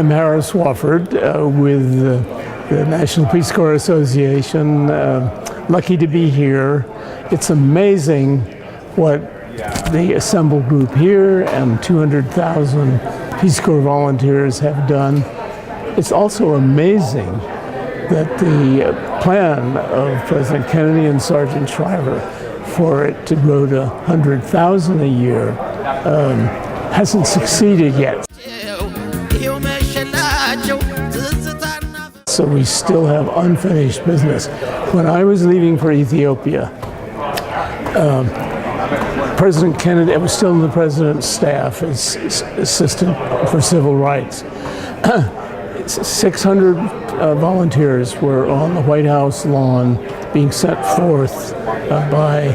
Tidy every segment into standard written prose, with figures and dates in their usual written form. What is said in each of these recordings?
I'm Harris Wofford with the National Peace Corps Association. Lucky to be here. It's amazing what the assembled group here and 200,000 Peace Corps volunteers have done. It's also amazing that the plan of President Kennedy and Sergeant Shriver for it to grow to 100,000 a year hasn't succeeded yet. So we still have unfinished business. When I was leaving for Ethiopia, President Kennedy, I was still in the president's staff as assistant for civil rights. 600 volunteers were on the White House lawn being sent forth by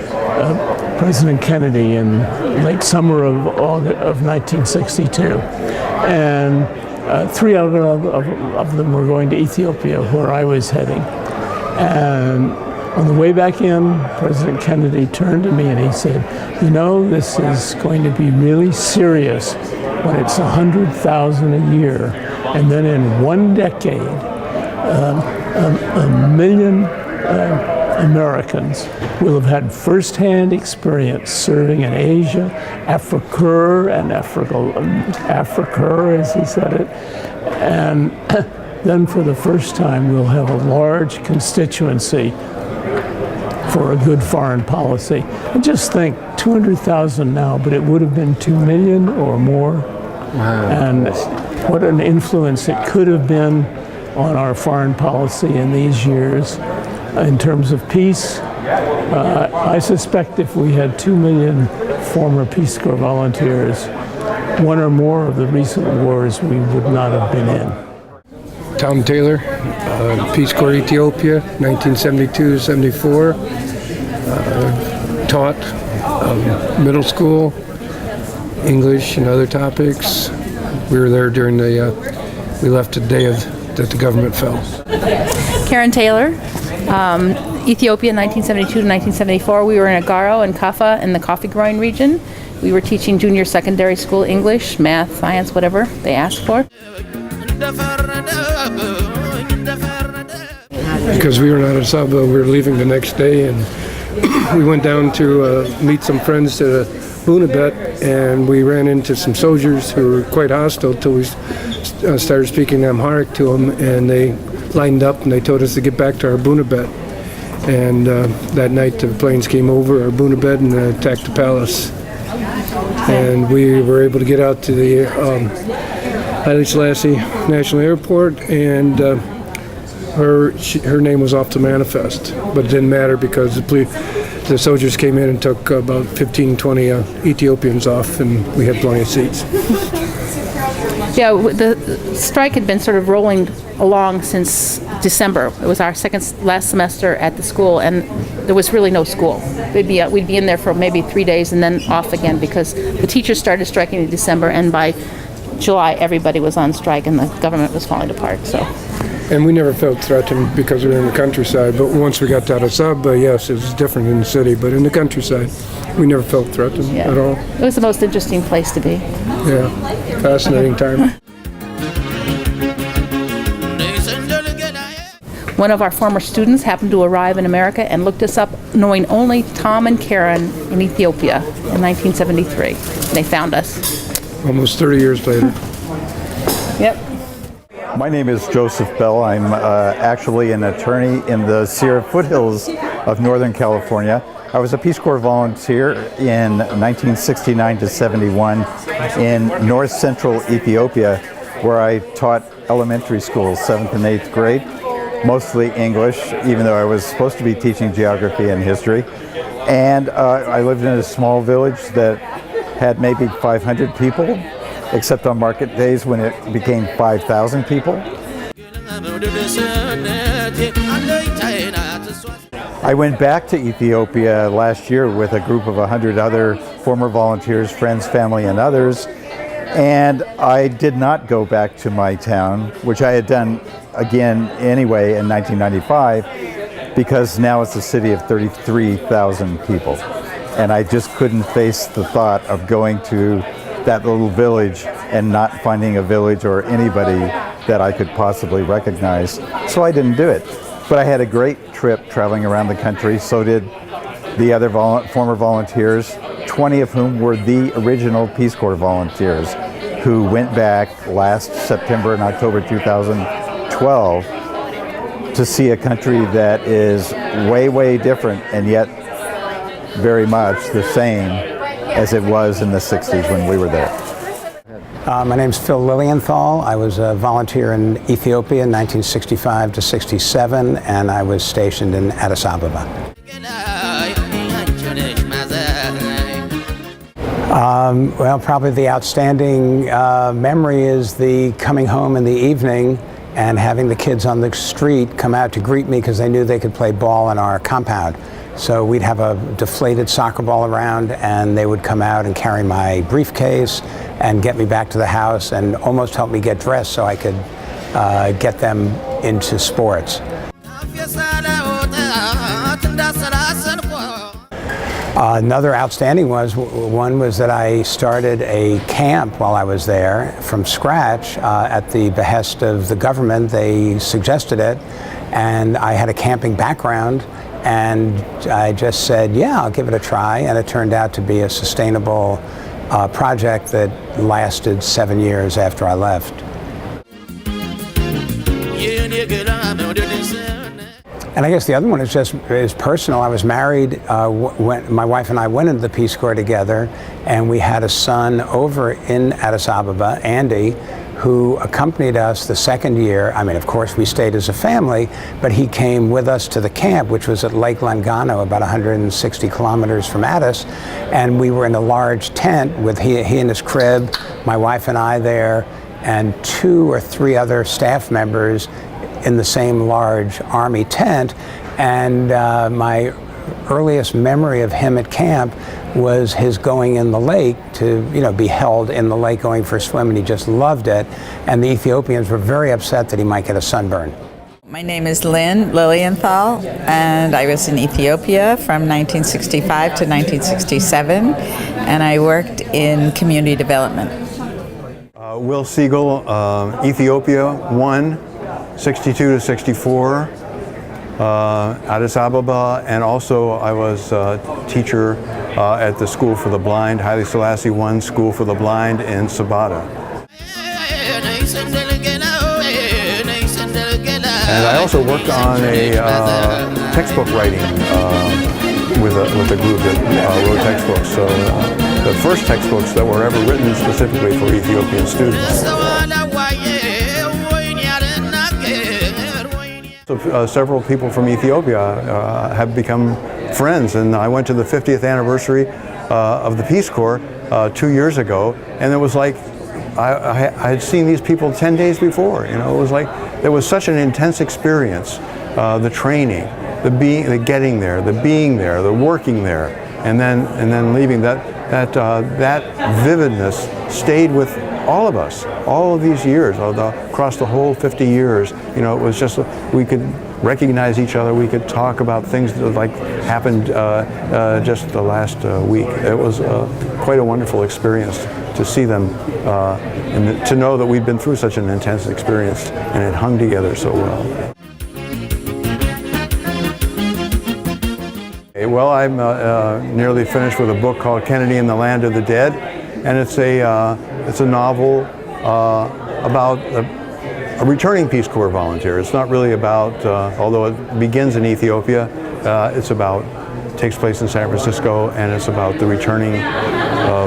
President Kennedy in late summer of 1962. And 3 out of them were going to Ethiopia, where I was heading. And on the way back in, President Kennedy turned to me and he said, "You know, this is going to be really serious when it's 100,000 a year. And then in one decade, a million Americans will have had firsthand experience serving in Asia, Africa, as he said it, and then for the first time we'll have a large constituency for a good foreign policy." And just think, 200,000 now, but it would have been 2 million or more. Wow. And what an influence it could have been on our foreign policy in these years. In terms of peace, I suspect if we had 2 million former Peace Corps volunteers, one or more of the recent wars we would not have been in. Tom Taylor, Peace Corps Ethiopia, 1972-74. Taught middle school, English and other topics. We were there during we left the day that the government fell. Karen Taylor, Ethiopia, 1972 to 1974. We were in Agaro and Kaffa in the coffee growing region. We were teaching junior secondary school English, math, science, whatever they asked for. Because we were not at Saba, we were leaving the next day, and we went down to meet some friends at Bunabet, and we ran into some soldiers who were quite hostile till we started speaking Amharic to them, and they lined up and they told us to get back to our Bunabet. And that night the planes came over our Bunabet and attacked the palace. And we were able to get out to the Haile Selassie National Airport, and her name was off the manifest, but it didn't matter because the soldiers came in and took about 15, 20 Ethiopians off, and we had plenty of seats. Yeah, the strike had been sort of rolling along since December. It was our last semester at the school, and there was really no school. We'd be in there for maybe 3 days and then off again because the teachers started striking in December, and by July everybody was on strike and the government was falling apart. So. And we never felt threatened because we were in the countryside, but once we got to Addis yes, it was different in the city, but in the countryside, we never felt threatened at all. It was the most interesting place to be. Yeah, fascinating time. One of our former students happened to arrive in America and looked us up, knowing only Tom and Karen in Ethiopia in 1973. They found us. Almost 30 years later. Yep. My name is Joseph Bell. I'm actually an attorney in the Sierra foothills of Northern California. I was a Peace Corps volunteer in 1969 to 71 in north central Ethiopia, where I taught elementary schools, 7th and 8th grade, mostly English, even though I was supposed to be teaching geography and history. And I lived in a small village that had maybe 500 people, except on market days when it became 5,000 people. I went back to Ethiopia last year with a group of 100 other former volunteers, friends, family, and others. And I did not go back to my town, which I had done again anyway in 1995, because now it's a city of 33,000 people. And I just couldn't face the thought of going to that little village and not finding a village or anybody that I could possibly recognize. So I didn't do it. But I had a great trip traveling around the country. So did the other former volunteers, 20 of whom were the original Peace Corps volunteers who went back last September and October 2012 to see a country that is way, way different and yet very much the same as it was in the 60s when we were there. My name's Phil Lilienthal. I was a volunteer in Ethiopia in 1965 to 67, and I was stationed in Addis Ababa. Well, probably the outstanding memory is the coming home in the evening and having the kids on the street come out to greet me because they knew they could play ball in our compound. So we'd have a deflated soccer ball around, and they would come out and carry my briefcase and get me back to the house and almost help me get dressed so I could get them into sports. Another outstanding one was that I started a camp while I was there from scratch at the behest of the government. They suggested it, and I had a camping background, and I just said, yeah, I'll give it a try, and it turned out to be a sustainable project that lasted 7 years after I left. And I guess the other one is personal. I was married when my wife and I went into the Peace Corps together, and we had a son over in Addis Ababa, Andy, who accompanied us the second year. I mean, of course, we stayed as a family, but he came with us to the camp, which was at Lake Langano, about 160 kilometers from Addis, and we were in a large tent with he in his crib, my wife and I there, and 2 or 3 other staff members in the same large Army tent. And my earliest memory of him at camp was his going in the lake to, be held in the lake going for a swim, and he just loved it. And the Ethiopians were very upset that he might get a sunburn. My name is Lynn Lilienthal, and I was in Ethiopia from 1965 to 1967, and I worked in community development. Will Siegel, Ethiopia 1, 62 to 64, Addis Ababa, and also I was a teacher at the School for the Blind, Haile Selassie I School for the Blind in Sabata. And I also worked on a textbook writing with a group that wrote textbooks. So the first textbooks that were ever written specifically for Ethiopian students. So, several people from Ethiopia have become friends, and I went to the 50th anniversary of the Peace Corps 2 years ago, and it was like I had seen these people 10 days before. It was like there was such an intense experience, the training, the getting there, the being there, the working there, and then leaving. That vividness stayed with all of us, all of these years, across the whole 50 years. It was just, we could recognize each other, we could talk about things that happened just the last week. It was quite a wonderful experience to see them and to know that we'd been through such an intense experience and it hung together so well. Well, I'm nearly finished with a book called Kennedy in the Land of the Dead, and it's a novel about a returning Peace Corps volunteer. It's not really about, although it begins in Ethiopia, takes place in San Francisco, and it's about the returning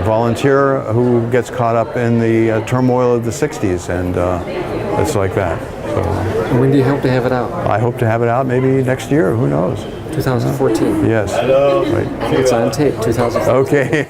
volunteer who gets caught up in the turmoil of the 60s, and it's like that. So, when do you hope to have it out? I hope to have it out maybe next year, who knows? 2014. Yes. Right. It's on tape, 2014. Okay.